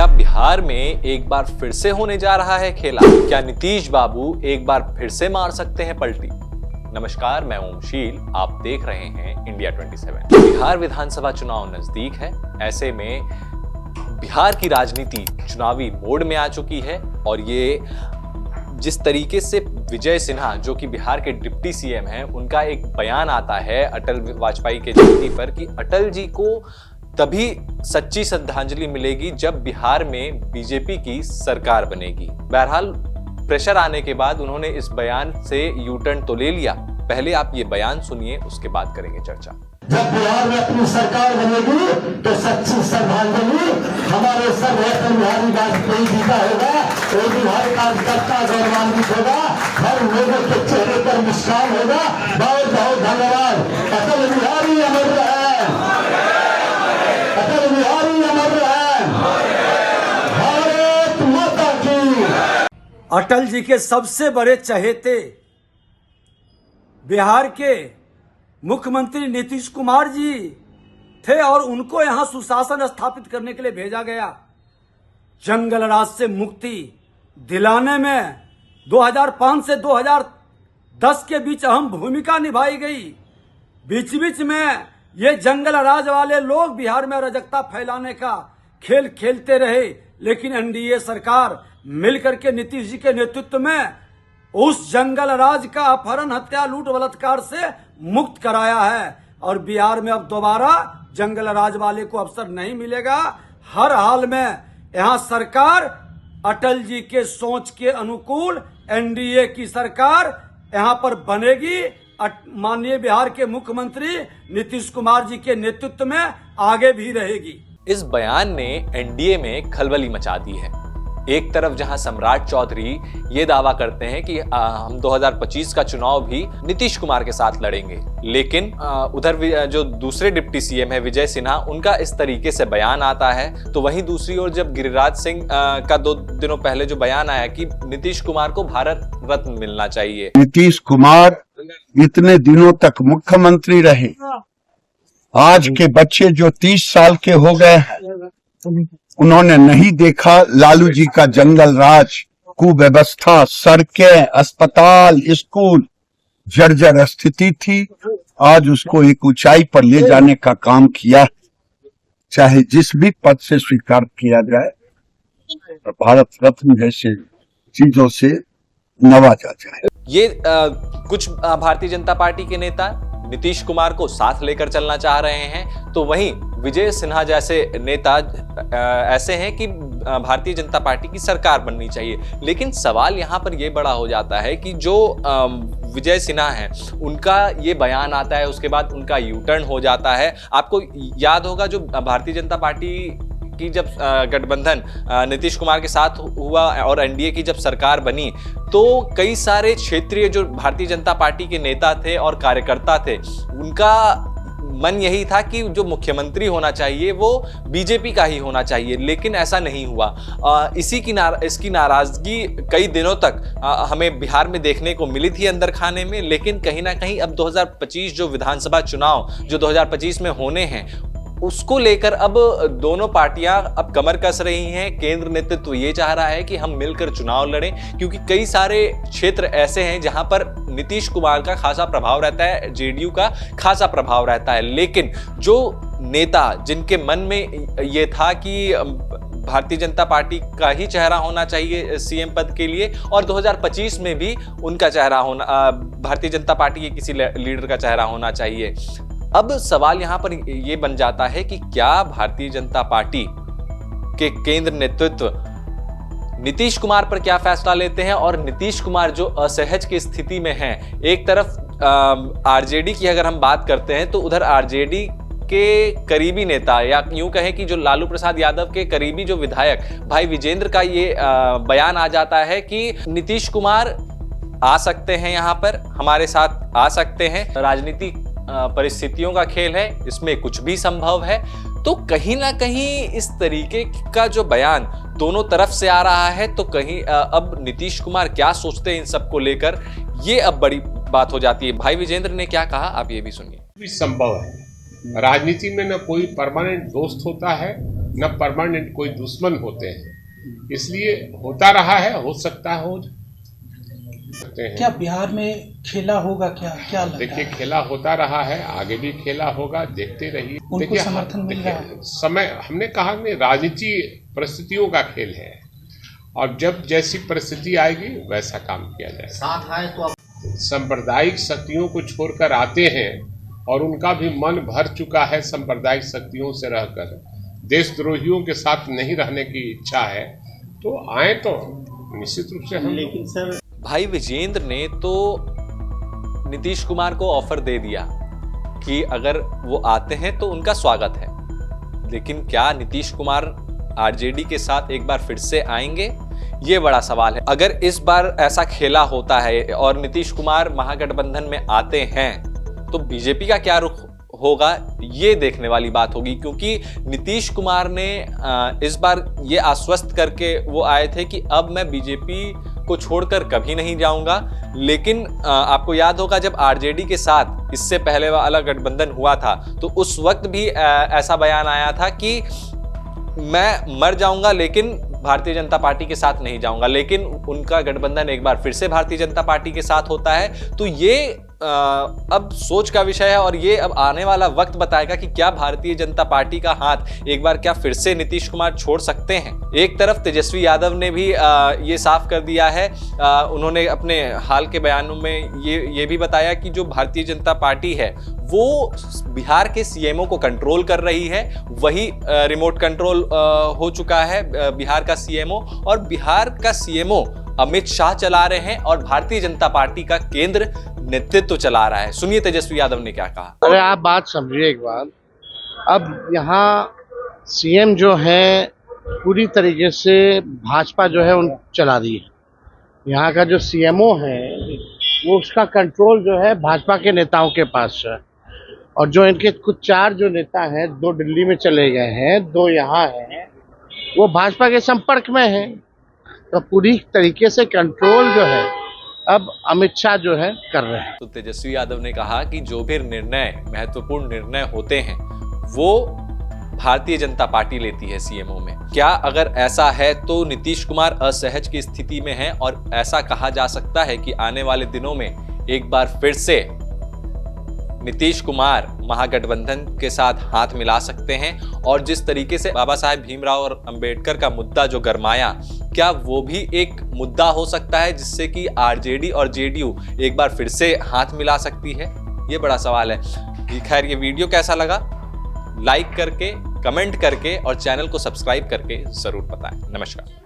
क्या बिहार में एक बार फिर से होने जा रहा है खेला? क्या नीतीश बाबू एक बार फिर से मार सकते हैं पलटी? नमस्कार, मैं ओमशील, आप देख रहे हैं इंडिया 27। बिहार विधानसभा चुनाव नजदीक है। ऐसे में बिहार की राजनीति चुनावी मोड में आ चुकी है और ये जिस तरीके से विजय सिन्हा, जो कि बिहार के डिप्टी सीएम हैं, उनका एक बयान आता है अटल वाजपेयी के जयंती पर कि अटल जी को तभी सच्ची श्रद्धांजलि मिलेगी जब बिहार में बीजेपी की सरकार बनेगी। बहरहाल प्रेशर आने के बाद उन्होंने इस बयान से यू टर्न तो ले लिया। पहले आप ये बयान सुनिए, उसके बाद करेंगे चर्चा। जब बिहार में अपनी सरकार बनेगी तो सच्ची श्रद्धांजलि हमारे सर्वोत्तम बिहारी वाजपेयी जी का होगा। वो बिहार कार्यकर्ता गौरवान्वित होगा, हर लोगों के चेहरे पर मुस्कान होगा। बहुत बहुत धन्यवाद। अटल बिहारी अमर रहे, अटल बिहारी अमर रहे, भारत माता की। अटल जी के सबसे बड़े चहेते बिहार के मुख्यमंत्री नीतीश कुमार जी थे और उनको यहां सुशासन स्थापित करने के लिए भेजा गया। जंगल राज से मुक्ति दिलाने में 2005 से 2010 के बीच अहम भूमिका निभाई गई। बीच बीच में ये जंगल राज वाले लोग बिहार में अराजकता फैलाने का खेल खेलते रहे, लेकिन एनडीए सरकार मिलकर के नीतीश जी के नेतृत्व में उस जंगल राज का अपहरण, हत्या, लूट, बलात्कार से मुक्त कराया है। और बिहार में अब दोबारा जंगल राज वाले को अवसर नहीं मिलेगा। हर हाल में यहां सरकार अटल जी के सोच के अनुकूल एनडीए की सरकार यहां पर बनेगी। माननीय बिहार के मुख्यमंत्री नीतीश कुमार जी के नेतृत्व में आगे भी रहेगी। इस बयान ने एनडीए में खलबली मचा दी है। एक तरफ जहां सम्राट चौधरी ये दावा करते हैं कि हम 2025 का चुनाव भी नीतीश कुमार के साथ लड़ेंगे, लेकिन उधर जो दूसरे डिप्टी सीएम है विजय सिन्हा, उनका इस तरीके से बयान आता है। तो वहीं दूसरी ओर जब गिरिराज सिंह का 2 दिनों पहले जो बयान आया कि नीतीश कुमार को भारत रत्न मिलना चाहिए। नीतीश कुमार इतने दिनों तक मुख्यमंत्री रहे, आज के बच्चे जो 30 साल के हो गए हैं, उन्होंने नहीं देखा लालू जी का जंगल राज, कुव्यवस्था, सड़कें, अस्पताल, स्कूल जर्जर स्थिति थी। आज उसको एक ऊंचाई पर ले जाने का काम किया। चाहे जिस भी पद से स्वीकार किया जाए, भारत रत्न जैसे चीजों से नवाजा जाए। ये कुछ भारतीय जनता पार्टी के नेता नीतीश कुमार को साथ लेकर चलना चाह रहे हैं, तो वहीं विजय सिन्हा जैसे नेता ऐसे हैं कि भारतीय जनता पार्टी की सरकार बननी चाहिए। लेकिन सवाल यहां पर यह बड़ा हो जाता है कि जो विजय सिन्हा हैं, उनका ये बयान आता है, उसके बाद उनका यू टर्न हो जाता है। आपको याद होगा जो भारतीय जनता पार्टी की जब गठबंधन नीतीश कुमार के साथ हुआ और एनडीए की जब सरकार बनी, तो कई सारे क्षेत्रीय जो भारतीय जनता पार्टी के नेता थे और कार्यकर्ता थे, उनका मन यही था कि जो मुख्यमंत्री होना चाहिए वो बीजेपी का ही होना चाहिए, लेकिन ऐसा नहीं हुआ। इसकी नाराजगी कई दिनों तक हमें बिहार में देखने को मिली थी अंदर खाने में। लेकिन कहीं ना कहीं अब 2025 जो विधानसभा चुनाव जो 2025 में होने हैं, उसको लेकर अब दोनों पार्टियां अब कमर कस रही हैं। केंद्र नेतृत्व ये चाह रहा है कि हम मिलकर चुनाव लड़ें, क्योंकि कई सारे क्षेत्र ऐसे हैं जहां पर नीतीश कुमार का खासा प्रभाव रहता है, जेडीयू का खासा प्रभाव रहता है। लेकिन जो नेता जिनके मन में ये था कि भारतीय जनता पार्टी का ही चेहरा होना चाहिए सीएम पद के लिए, और 2025 में भी उनका चेहरा होना, भारतीय जनता पार्टी के किसी लीडर का चेहरा होना चाहिए। अब सवाल यहां पर यह बन जाता है कि क्या भारतीय जनता पार्टी के केंद्र नेतृत्व नीतीश कुमार पर क्या फैसला लेते हैं, और नीतीश कुमार जो असहज की स्थिति में हैं। एक तरफ आरजेडी की अगर हम बात करते हैं तो उधर आरजेडी के करीबी नेता, या यूं कहें कि जो लालू प्रसाद यादव के करीबी जो विधायक भाई विजेंद्र का ये बयान आ जाता है कि नीतीश कुमार आ सकते हैं, यहां पर हमारे साथ आ सकते हैं, राजनीति परिस्थितियों का खेल है, इसमें कुछ भी संभव है। तो कहीं ना कहीं इस तरीके का जो बयान दोनों तरफ से आ रहा है, तो कहीं अब नीतीश कुमार क्या सोचते हैं इन सब को लेकर, ये अब बड़ी बात हो जाती है। भाई विजेंद्र ने क्या कहा, आप ये भी सुनिए। संभव है, राजनीति में न कोई परमानेंट दोस्त होता है न परमानेंट कोई दुश्मन होते हैं, इसलिए होता रहा है, हो सकता है हो सकते हैं। क्या बिहार में खेला होगा, क्या लगता देखिए है? खेला होता रहा है, आगे भी खेला होगा, देखते रहिए। उनको देखिए समर्थन मिल रहा है? समय हमने कहा कि राजनीति परिस्थितियों का खेल है और जब जैसी परिस्थिति आएगी वैसा काम किया जाएगा। साथ आए तो सांप्रदायिक शक्तियों को छोड़कर आते हैं और उनका भी मन भर चुका है सांप्रदायिक शक्तियों से रहकर, देशद्रोहियों के साथ नहीं रहने की इच्छा है, तो आए तो निश्चित रूप से हम। लेकिन सर भाई विजेंद्र ने तो नीतीश कुमार को ऑफर दे दिया कि अगर वो आते हैं तो उनका स्वागत है, लेकिन क्या नीतीश कुमार आरजेडी के साथ एक बार फिर से आएंगे, ये बड़ा सवाल है। अगर इस बार ऐसा खेला होता है और नीतीश कुमार महागठबंधन में आते हैं तो बीजेपी का क्या रुख होगा, ये देखने वाली बात होगी, क्योंकि नीतीश कुमार ने इस बार ये आश्वस्त करके वो आए थे कि अब मैं बीजेपी को छोड़कर कभी नहीं जाऊंगा। लेकिन आपको याद होगा जब आरजेडी के साथ इससे पहले वाला गठबंधन हुआ था तो उस वक्त भी ऐसा बयान आया था कि मैं मर जाऊंगा लेकिन भारतीय जनता पार्टी के साथ नहीं जाऊंगा। लेकिन उनका गठबंधन एक बार फिर से भारतीय जनता पार्टी के साथ होता है, तो ये अब सोच का विषय है और ये अब आने वाला वक्त बताएगा कि क्या भारतीय जनता पार्टी का हाथ एक बार क्या फिर से नीतीश कुमार छोड़ सकते हैं। एक तरफ तेजस्वी यादव ने भी ये साफ कर दिया है, उन्होंने अपने हाल के बयानों में ये भी बताया कि जो भारतीय जनता पार्टी है वो बिहार के सीएमओ को कंट्रोल कर रही है, वही रिमोट कंट्रोल हो चुका है बिहार का सीएमओ, और बिहार का सीएमओ अमित शाह चला रहे हैं और भारतीय जनता पार्टी का केंद्र नेतृत्व चला रहा है। सुनिए तेजस्वी यादव ने क्या कहा। अरे आप बात समझिए एक बार, अब यहाँ सीएम जो है पूरी तरीके से भाजपा जो है उन चला दी है। यहाँ का जो सीएमओ है वो उसका कंट्रोल जो है भाजपा के नेताओं के पास है, और जो इनके कुछ 4 जो नेता हैं, 2 दिल्ली में चले गए हैं, 2 यहाँ हैं, वो भाजपा के संपर्क में हैं। तो पूरी तरीके से कंट्रोल जो है अब अमित शाह जो है कर रहे हैं। तो तेजस्वी यादव ने कहा कि जो भी निर्णय, महत्वपूर्ण निर्णय होते हैं वो भारतीय जनता पार्टी लेती है सीएमओ में। क्या अगर ऐसा है तो नीतीश कुमार असहज की स्थिति में है और ऐसा कहा जा सकता है कि आने वाले दिनों में एक बार फिर से नीतीश कुमार महागठबंधन के साथ हाथ मिला सकते हैं। और जिस तरीके से बाबा साहेब भीमराव और अंबेडकर का मुद्दा जो गरमाया, क्या वो भी एक मुद्दा हो सकता है जिससे कि आरजेडी और जेडीयू एक बार फिर से हाथ मिला सकती है, ये बड़ा सवाल है। खैर ये वीडियो कैसा लगा लाइक करके, कमेंट करके और चैनल को सब्सक्राइब करके जरूर बताएं। नमस्कार।